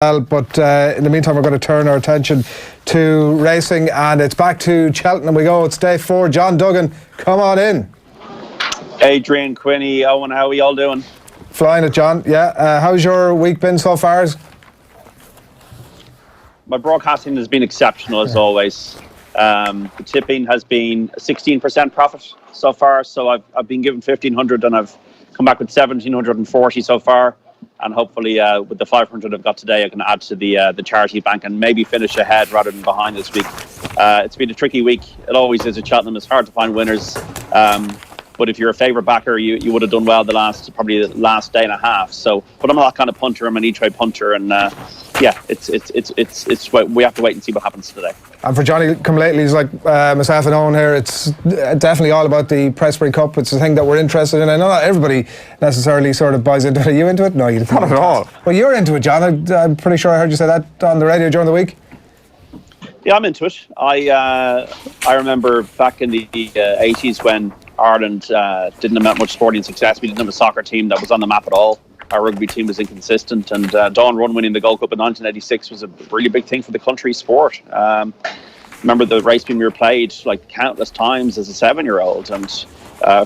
But in the meantime, we're going to turn our attention to racing, and it's back to Cheltenham we go. It's day 4. John Duggan, come on in. Adrian, Quinny, Owen, how are we all doing? Flying it, John. Yeah. How's your week been so far? My broadcasting has been exceptional as always. The tipping has been a 16% profit so far. So I've been given 1,500 and I've come back with 1,740 so far. And hopefully with the 500 I've got today, I can add to the charity bank and maybe finish ahead rather than behind this week. It's been a tricky week. It always is at Cheltenham. It's hard to find winners. But if you're a favourite backer, you would have done well the last day and a half. So, but I'm not that kind of punter. I'm an each-way punter, and it's we have to wait and see what happens today. And for Johnny come lately, he's like myself and Owen here. It's definitely all about the Pressbury Cup. It's the thing that we're interested in. I know not everybody necessarily sort of buys into it. Are you into it? No, you're not at all. Well, you're into it, John. I'm pretty sure I heard you say that on the radio during the week. Yeah, I'm into it. I remember back in the 80s when Ireland didn't have much sporting success. We didn't have a soccer team that was on the map at all. Our rugby team was inconsistent, and Dawn Run winning the Gold Cup in 1986 was a really big thing for the country's sport. Remember the race being played like countless times as a 7-year-old, and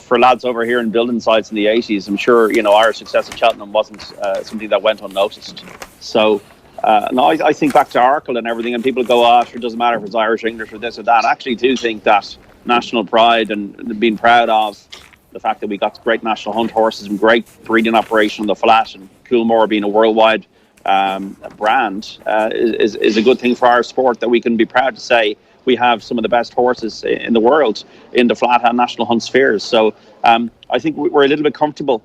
for lads over here in building sites in the 80s, I'm sure our success at Cheltenham wasn't something that went unnoticed. So no, I think back to Arkle and everything, and people go, "Oh, sure, it doesn't matter if it's Irish, English, or this or that." I actually do think that national pride and being proud of the fact that we got great national hunt horses and great breeding operation on the flat, and Coolmore being a worldwide brand is a good thing for our sport, that we can be proud to say we have some of the best horses in the world in the flat and national hunt spheres. So I think we're a little bit comfortable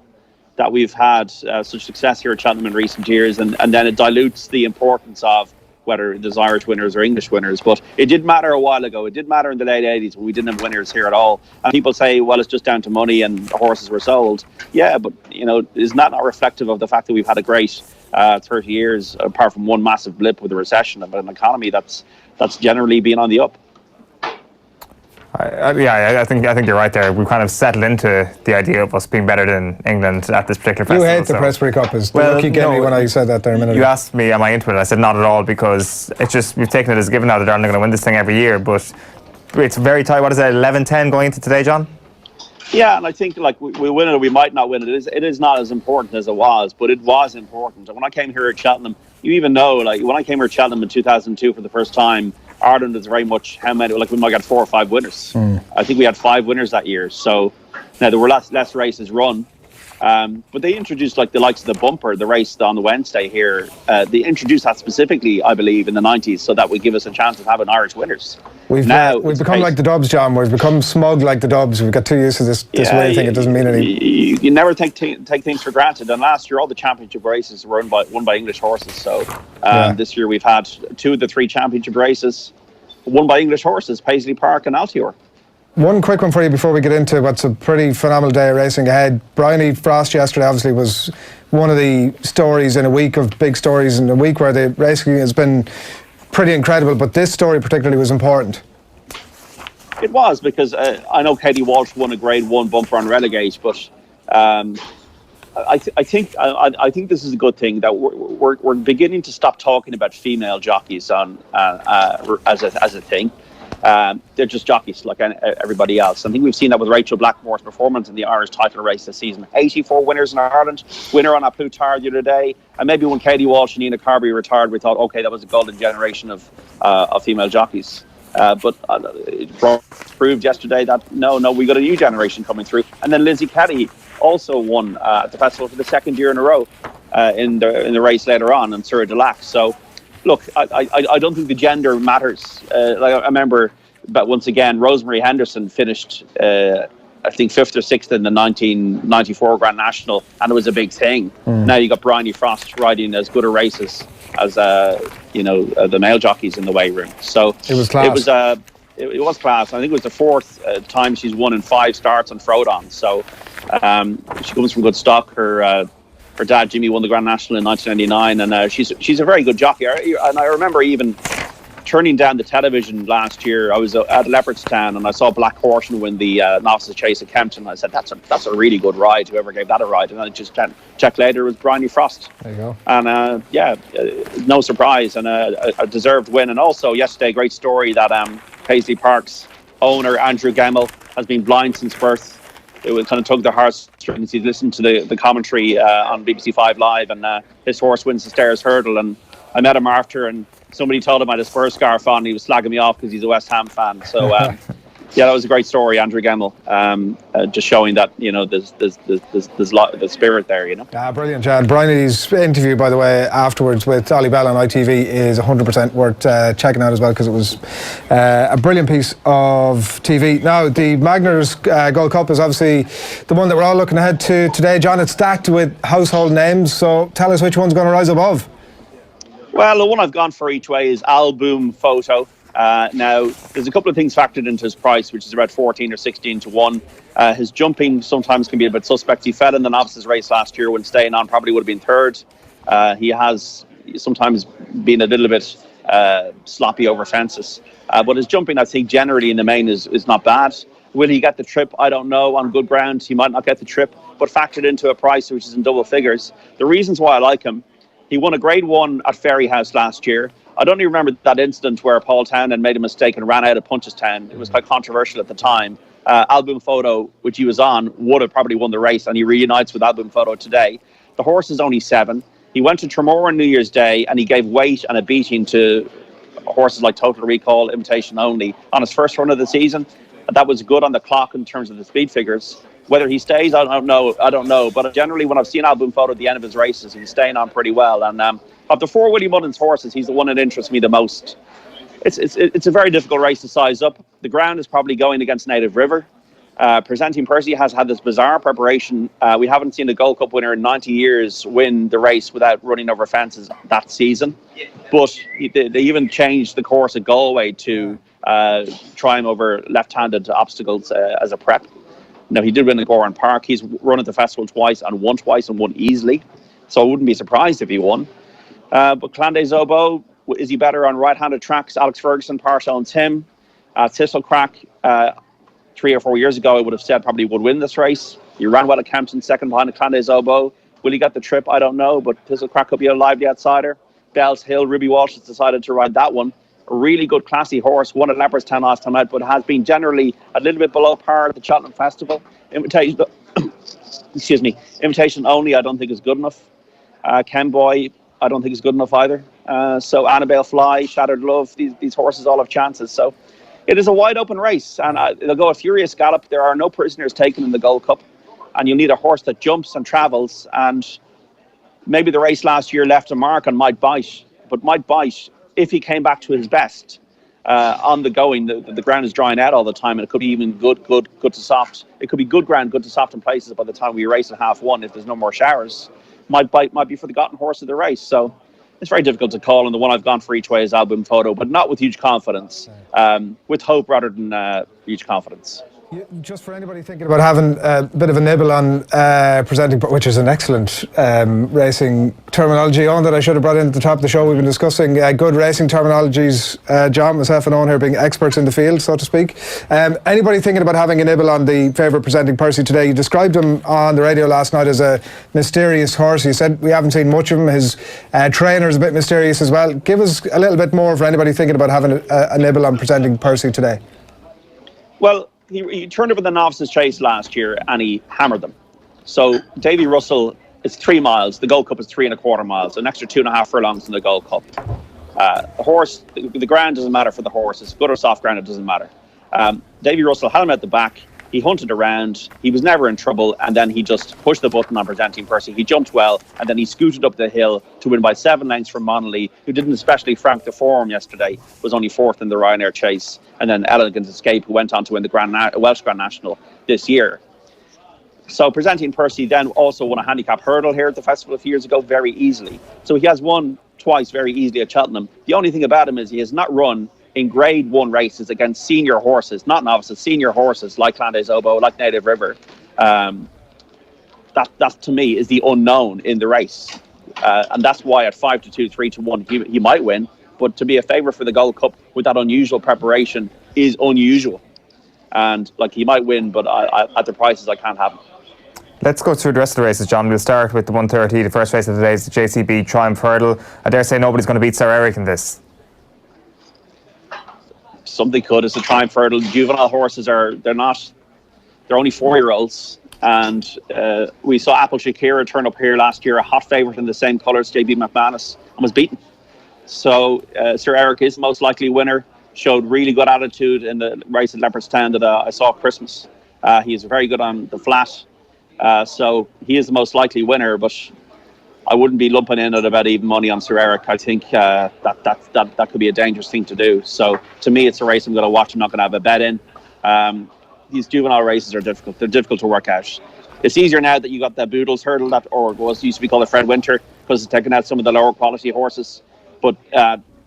that we've had such success here at Cheltenham in recent years, and then it dilutes the importance of whether there's Irish winners or English winners. But it did matter a while ago. It did matter in the late 80s when we didn't have winners here at all. And people say, well, it's just down to money and the horses were sold. Yeah, but, isn't that not reflective of the fact that we've had a great 30 years, apart from one massive blip with the recession, of an economy that's generally been on the up? I think you're right there. We've kind of settled into the idea of us being better than England at this particular festival. You hate the Pressbury Cup, is the look you gave me when I said that there a minute ago. You asked me, am I into it? I said not at all, because it's just, we've taken it as a given now that Ireland are going to win this thing every year. But it's very tight. What is it, 11-10 going into today, John? Yeah, and I think we win it or we might not win it. It is not as important as it was, but it was important. And when I came here at Cheltenham, you even know, when I came here at Cheltenham in 2002 for the first time, Ireland is very much how many, we might get 4 or 5 winners. I think we had 5 winners that year. So now there were less races run, but they introduced the likes of the bumper, the race on the Wednesday here. They introduced that specifically, I believe, in the 90s, so that would give us a chance of having Irish winners. We've become like the Dubs, John. We've become smug like the Dubs. We've got too used to this winning thing. It doesn't mean anything. You never take things for granted. And last year, all the championship races were won by English horses. So this year, we've had 2 of the 3 championship races won by English horses, Paisley Park and Altior. One quick one for you before we get into what's a pretty phenomenal day of racing ahead. Bryony Frost yesterday obviously was one of the stories in a week of big stories in a week where the racing has been pretty incredible, but this story particularly was important. It was, because I know Katie Walsh won a Grade 1 bumper on Relegate, but I think this is a good thing that we're beginning to stop talking about female jockeys on as a thing. They're just jockeys like everybody else. I think we've seen that with Rachel Blackmore's performance in the Irish title race this season. 84 winners in Ireland, winner on a Plutar the other day. And maybe when Katie Walsh and Nina Carberry retired, we thought, okay, that was a golden generation of female jockeys. But it proved yesterday that no, we got a new generation coming through. And then Lizzie Kelly also won at the festival for the 2nd year in a row in the race later on, and Sir Delac. So, look, I don't think the gender matters. I remember, but once again, Rosemary Henderson finished, I think 5th or 6th in the 1994 Grand National, and it was a big thing. Now you got Bryony Frost riding as good a races as the male jockeys in the weigh room. So it was class. It was class. I think it was the 4th time she's won in 5 starts on Frodon. So she comes from good stock. Her dad Jimmy won the Grand National in 1999, and she's a very good jockey. And I remember even turning down the television last year. I was at Leopardstown and I saw Black Horton win the Novices Chase at Kempton. I said, that's a really good ride, whoever gave that a ride. And then I just checked later, it was Bryony Frost. There you go. And no surprise, and a deserved win. And also yesterday, great story that Paisley Park's owner, Andrew Gemmell, has been blind since birth. It was kind of tugged their heartstrings. He listened to the commentary on BBC 5 Live, and his horse wins the Stairs Hurdle. And I met him after, and somebody told him I had a Spurs scarf on. And he was slagging me off because he's a West Ham fan. So yeah, that was a great story, Andrew Gemmell. Just showing that there's spirit there. Yeah, brilliant, John. Bryony's interview, by the way, afterwards with Ollie Bell on ITV is 100% worth checking out as well, because it was a brilliant piece of TV. Now, the Magners Gold Cup is obviously the one that we're all looking ahead to today. John, it's stacked with household names, so tell us which one's going to rise above. Well, the one I've gone for each way is Album Photo. Now, there's a couple of things factored into his price, which is about 14 or 16 to 1. His jumping sometimes can be a bit suspect. He fell in the novices race last year when staying on, probably would have been third. He has sometimes been a little bit sloppy over fences. But his jumping, I think, generally in the main is not bad. Will he get the trip? I don't know. On good ground, he might not get the trip, but factored into a price which is in double figures. The reasons why I like him: he won a Grade 1 at Ferryhouse last year. I don't even remember that incident where Paul Townend made a mistake and ran out of Punchestown. It was quite controversial at the time. Album Photo, which he was on, would have probably won the race, and he reunites with Album Photo today. The horse is only 7. He went to Tremor on New Year's Day, and he gave weight and a beating to horses like Total Recall, Imitation Only, on his first run of the season. That was good on the clock in terms of the speed figures. Whether he stays, I don't know. But generally, when I've seen Album Photo at the end of his races, he's staying on pretty well. And of the 4 Willie Mullins horses, he's the one that interests me the most. It's a very difficult race to size up. The ground is probably going against Native River. Presenting Percy has had this bizarre preparation. We haven't seen a Gold Cup winner in 90 years win the race without running over fences that season. But they even changed the course at Galway to try him over left-handed obstacles as a prep. Now, he did win at Goran Park. He's run at the festival twice and won easily. So I wouldn't be surprised if he won. But Clan des Obeaux, is he better on right-handed tracks? Alex Ferguson part owns him. Thistlecrack, 3 or 4 years ago, I would have said probably would win this race. He ran well at Kempton, second behind the Clan des Obeaux. Will he get the trip? I don't know, but Thistlecrack could be a lively outsider. Bells Hill, Ruby Walsh has decided to ride that one. A really good, classy horse, won at Leopardstown last time out, but has been generally a little bit below par at the Cheltenham Festival. Invitation Only, I don't think is good enough. Ken Boy, I don't think is good enough either. So Annabelle Fly, Shattered Love, these horses all have chances. So it is a wide open race, and they'll go a furious gallop. There are no prisoners taken in the Gold Cup, and you'll need a horse that jumps and travels. And maybe the race last year left a mark on Might Bite, but Might Bite, if he came back to his best on the going, the ground is drying out all the time, and it could be even good to soft. It could be good ground, good to soft in places by the time we race at Half-1 if there's no more showers. Might Bite might be for the forgotten horse of the race. So it's very difficult to call, and the one I've gone for each way is Album Photo, but not with huge confidence, with hope rather than huge confidence. Just for anybody thinking about having a bit of a nibble on presenting, which is an excellent racing terminology on that I should have brought in at the top of the show. We've been discussing good racing terminologies, John, myself and Owen here being experts in the field, so to speak. Anybody thinking about having a nibble on the favourite presenting Percy today? You described him on the radio last night as a mysterious horse. You said we haven't seen much of him. His trainer is a bit mysterious as well. Give us a little bit more for anybody thinking about having a nibble on presenting Percy today. Well, he turned up in the Novices Chase last year and he hammered them. So Davy Russell is 3 miles. The Gold Cup is 3.25 miles. An extra 2.5 furlongs in the Gold Cup. The horse, the ground doesn't matter for the horse. It's good or soft ground, it doesn't matter. Davy Russell had him at the back. He hunted around. He was never in trouble. And then he just pushed the button on presenting Percy. He jumped well. And then he scooted up the hill to win by 7 lengths from Monolly, who didn't especially frank the form yesterday, was only 4th in the Ryanair Chase. And then Elegant Escape, who went on to win the Welsh Grand National this year. So presenting Percy then also won a handicap hurdle here at the festival a few years ago very easily. So he has won twice very easily at Cheltenham. The only thing about him is he has not run in Grade 1 races against senior horses, not novices, senior horses like Clan des Obeaux, like Native River. That to me is the unknown in the race. And that's why at 5 to 2, 3 to 1, he might win. but to be a favourite for the Gold Cup with that unusual preparation is unusual. And like, he might win, but at the prices I can't have him. Let's go through the rest of the races, John. We'll start with the 130. The first race of the day is the JCB Triumph Hurdle. I dare say nobody's going to beat Sir Eric in this. Something could. It's a Triumph Hurdle. Juvenile horses they're only 4-year-olds. And we saw Apple Shakira turn up here last year, a hot favourite in the same colours, JB McManus, and was beaten. So Sir Eric is most likely winner. Showed really good attitude in the race at Leopardstown that I saw at Christmas. He is very good on the flat. So he is the most likely winner, but I wouldn't be lumping in at about even money on Sir Eric. I think that could be a dangerous thing to do. So to me, it's a race I'm going to watch. I'm not going to have a bet in. These juvenile races are difficult. They're difficult to work out. It's easier now that you got the Boodles Hurdle, or what used to be called a Fred Winter, because it's taken out some of the lower quality horses. But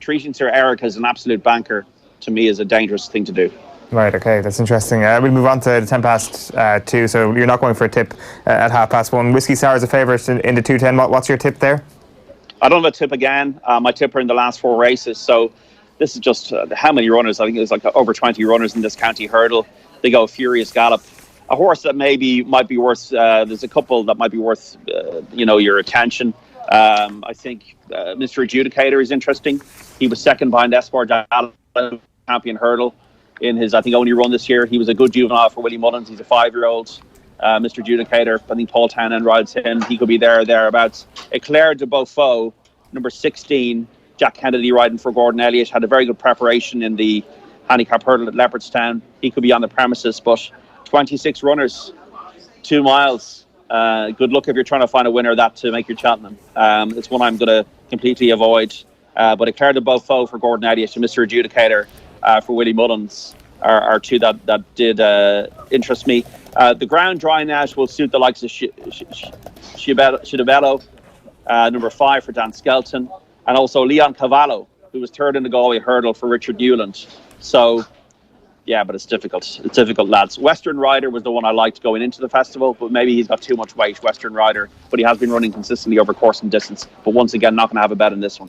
treating Sir Eric as an absolute banker, to me, is a dangerous thing to do. Right, okay, that's interesting. We'll move on to the 10 past 2, so you're not going for a tip at 1:30. Whiskey Sour is a favourite in the 2:10. What's your tip there? I don't have a tip again. My tipper in the last 4 races, so this is just how many runners? I think there's like over 20 runners in this county hurdle. They go furious gallop. A horse that maybe might be worth, there's a couple that might be worth, your attention. I think Mr. Adjudicator is interesting. He was second behind Espoir champion hurdle in his, I think, only run this year. He was a good juvenile for Willie Mullins. He's a 5-year-old. Mr. Adjudicator, I think Paul Tannen rides him. He could be thereabouts. Eclair de Beaufort, number 16, Jack Kennedy riding for Gordon Elliott, had a very good preparation in the handicap hurdle at Leopardstown. He could be on the premises, but 26 runners, 2 miles. Good luck if you're trying to find a winner of that to make your Cheltenham. It's one I'm going to completely avoid. But Eclair de Beaufort for Gordon Elliott and Mr. Adjudicator for Willie Mullins are 2 that did interest me. The ground dry Nash will suit the likes of Shidabello, number 5 for Dan Skelton, and also Leon Cavallo, who was 3rd in the Galway hurdle for Richard Newland. So, yeah, but it's difficult. It's difficult, lads. Western Rider was the one I liked going into the festival, but maybe he's got too much weight, Western Rider. But he has been running consistently over course and distance. But once again, not going to have a bet in this one.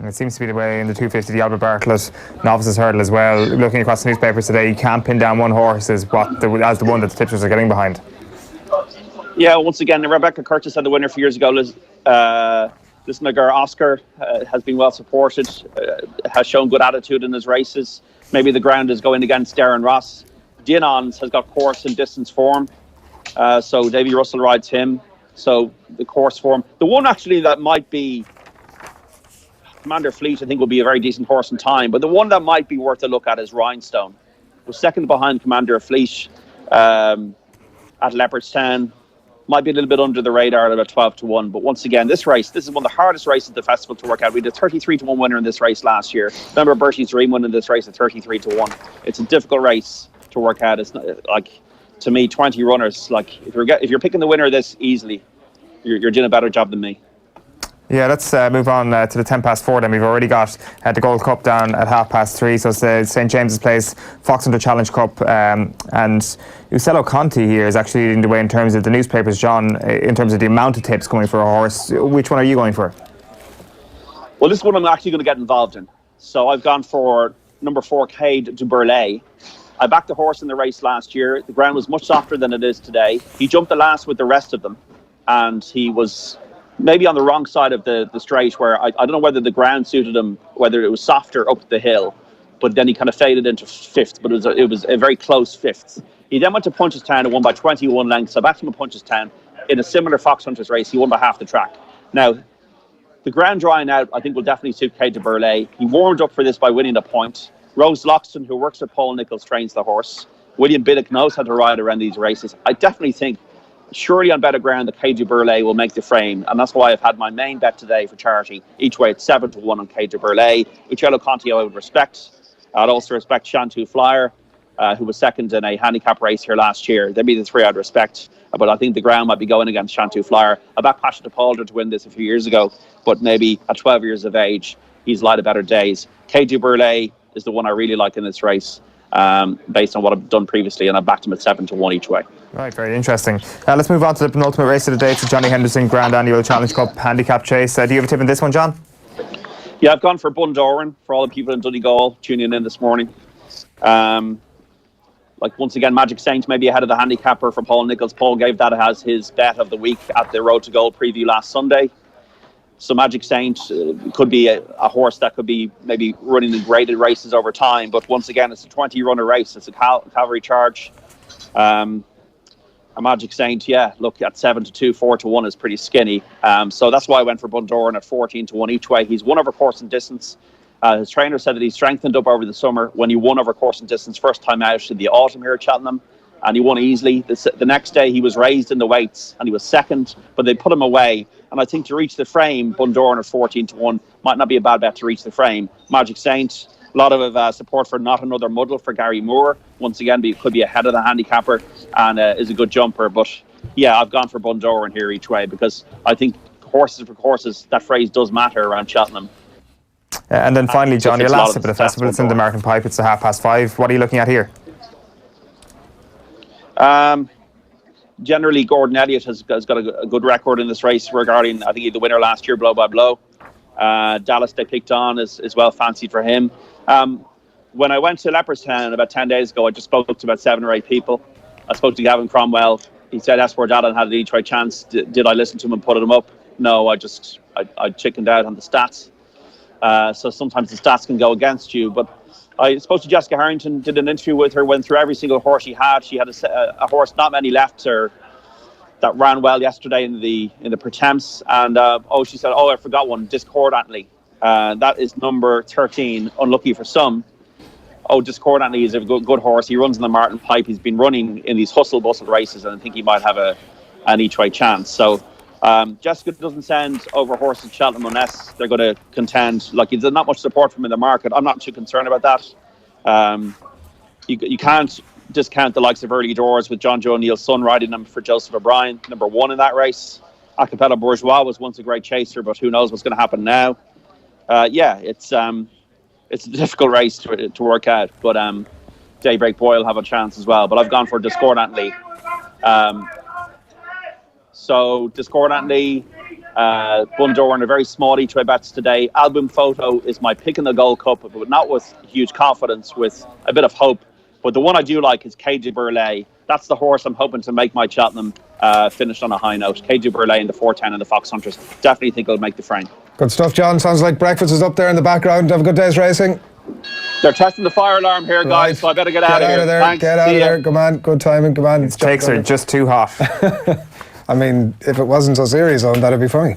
It seems to be the way in the 250, the Albert Bartlett Novices Hurdle as well. Looking across the newspapers today, you can't pin down one horse as the one that the tipsters are getting behind. Yeah, once again, Rebecca Curtis had the winner a few years ago. Lisnagar Oscar has been well supported, has shown good attitude in his races. Maybe the ground is going against Darren Ross. Dinons has got course and distance form. So Davy Russell rides him. So the course form. The one actually that might be Commander Fleet, I think, will be a very decent horse in time. But the one that might be worth a look at is Rhinestone. Was second behind Commander Fleet at Leopardstown. Might be a little bit under the radar at about 12-1. But once again, this is one of the hardest races at the festival to work out. We did a 33-1 winner in this race last year. Remember Bertie's Dream won in this race at 33-1. It's a difficult race to work out. It's not, like, to me, 20 runners. Like, if you're picking the winner of this easily, you're doing a better job than me. Yeah, let's move on to the 10 past 4 then. We've already got the Gold Cup down at 3:30, so it's the St James's Place Foxhunters Challenge Cup, and Ucello Conti here is actually leading the way in terms of the newspapers, John, in terms of the amount of tips going for a horse. Which one are you going for? Well, this is one I'm actually going to get involved in. So I've gone for number 4, Cade du Burlet. I backed the horse in the race last year. The ground was much softer than it is today. He jumped the last with the rest of them, and he was maybe on the wrong side of the straight, where I don't know whether the ground suited him, whether it was softer up the hill, but then he kind of faded into 5th, but it was a very close 5th. He then went to Punchestown and won by 21 lengths. I backed him at Punchestown in a similar Foxhunters race. He won by half the track. Now, the ground drying out, I think, will definitely suit Cade de Burlet. He warmed up for this by winning a point. Rose Loxton, who works at Paul Nichols, trains the horse. William Biddick knows how to ride around these races. I definitely think, surely on better ground, the Cade du Burlet will make the frame, and that's why I've had my main bet today for charity. Each way, it's 7-1 on Cade du Burlet. Ucello Conti I would respect. I'd also respect Shantou Flyer, who was second in a handicap race here last year. They'd be the 3 I'd respect, but I think the ground might be going against Shantou Flyer. I backed Pasha de Palder to win this a few years ago, but maybe at 12 years of age, he's light of better days. Cade du Burlet is the one I really like in this race, based on what I've done previously, and I backed him at 7-1 each way. Right, very interesting. Let's move on to the penultimate race of the day. It's the Johnny Henderson Grand Annual Challenge Cup Handicap Chase. Do you have a tip in this one, John? Yeah, I've gone for Bundoran for all the people in Donegal tuning in this morning. Like, once again, Magic Saint maybe ahead of the handicapper for Paul Nichols. Paul gave that as his bet of the week at the Road to Gold preview last Sunday. So Magic Saint could be a horse that could be maybe running in graded races over time. But once again, it's a 20-runner race. It's a cavalry charge. A Magic Saint, yeah, look, at 7-2, 4-1 is pretty skinny. So that's why I went for Bundoran at 14-1 each way. He's won over course and distance. His trainer said that he strengthened up over the summer when he won over course and distance first time out in the autumn here at Cheltenham, and he won easily. The next day he was raised in the weights and he was second, but they put him away. And I think to reach the frame, Bundoran at 14-1 might not be a bad bet to reach the frame. Magic Saint, a lot of support for Not Another Muddle for Gary Moore. Once again, could be ahead of the handicapper and is a good jumper. But yeah, I've gone for Bundoran here each way because I think horses for courses, that phrase does matter around Cheltenham. And then finally, John, your last tip of the festival, it's in the Martin Pipe, it's a 5:30. What are you looking at here? Generally, Gordon Elliott has got a good record in this race regarding, I think he the winner last year, Blow by Blow. Dallas they picked on is well fancied for him. When I went to Leopardstown about 10 days ago, I just spoke to about 7 or 8 people. I spoke to Gavin Cromwell. He said Esward Allen had an each way chance. Did I listen to him and put him up? No, I chickened out on the stats. So sometimes the stats can go against you. But I spoke to Jessica Harrington, did an interview with her, went through every single horse she had. She had a horse, not many left, that ran well yesterday in the Pretemps. And she said, I forgot one, Discordantly. That is number 13, unlucky for some. Discordantly is a good horse. He runs in the Martin Pipe. He's been running in these hustle-bustle races, and I think he might have an each-way chance. So Jessica doesn't send over horses to Cheltenham unless they're going to contend. Like, there's not much support from in the market. I'm not too concerned about that. You can't discount the likes of Early Doors with John Joe O'Neill's son riding them for Joseph O'Brien, number 1 in that race. Acapella Bourgeois was once a great chaser, but who knows what's going to happen now. It's a difficult race to work out, but Daybreak Boy will have a chance as well. But I've gone for Discordantly. So Discordantly, Bundoran are very small each way bets today. Album Photo is my pick in the Gold Cup, but not with huge confidence, with a bit of hope. But the one I do like is Cage du Burlet. That's the horse I'm hoping to make my Cheltenham finish on a high note. Cage du Burlet in the 4:10 and the Foxhunters. Definitely think it'll make the frame. Good stuff, John. Sounds like breakfast is up there in the background. Have a good day's racing. They're testing the fire alarm here, guys, so I better get out of here. Thanks. Get out of there. Come on. Good timing. Come on. The stakes are just too hot. I mean, if it wasn't so serious, that'd be funny.